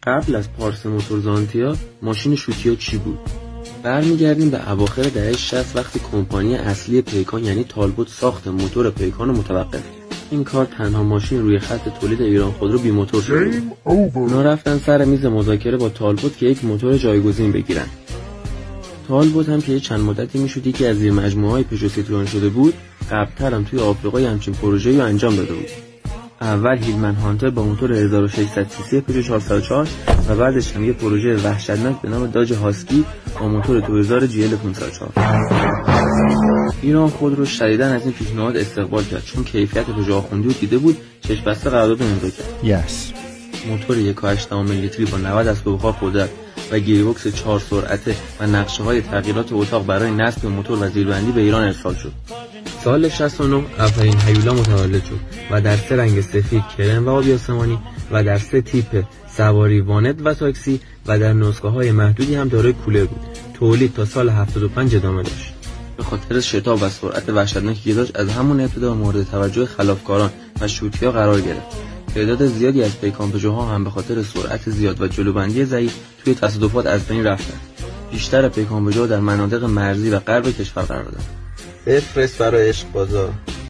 قبل از پارس موتور زانتیا ماشین شوتیا چی بود؟ برمیگردیم به اواخر دهه 60 وقتی کمپانی اصلی پیکان یعنی تالبوت ساخت موتور پیکان رو متوقف کرد. این کار تنها ماشین روی خط تولید ایران خودرو بی موتور شد. اونا رفتن سر میز مذاکره با تالبوت که یک موتور جایگزین بگیرن. تالبوت هم که چند مدتی میشد یکی از زیر مجموعه‌های پژو سیتروئن شده بود، قبل‌تر هم توی آفریقا همچین پروژه‌ای رو انجام داده بود. اول هیلمن هانتر با موتور 1600 سی سی پژو 404 و بعدش هم یه پروژه وحشتناک به نام داج هاسکی با موتور 2000 جی ال 504. ایران خودرو شدیداً از این پیشنهاد استقبال کرد چون کیفیت پژو آخوندی رو دیده بود، چشم بسته قرارداد امضا کرد. موتور 1.8 لیتری با 90 اسب بخار قدرت و گیربکس 4 سرعته و نقشه‌های تغییرات اتاق برای نصب موتور و زیربندی به ایران ارسال شد. سال 69 اولین هیولا متولد شد و در 3 رنگ سفید، کرم و آبی آسمانی و در 3 تیپ سواری، وانت و تاکسی و در نسخه‌های محدودی هم دارای کولر بود. تولید تا سال 75 ادامه داشت. به خاطر شتاب و سرعت وحشتناکی که داشت از همون ابتدا مورد توجه خلافکاران و شوتیا قرار گرفت. تعداد زیادی از پیکان پژوها هم به خاطر سرعت زیاد و جلوبندی ضعیف توی تصادفات از بین رفتند. بیشتر پیکان پژوها در مناطق مرزی و غرب کشور قرار دارند. بفرست برای عشق بازار.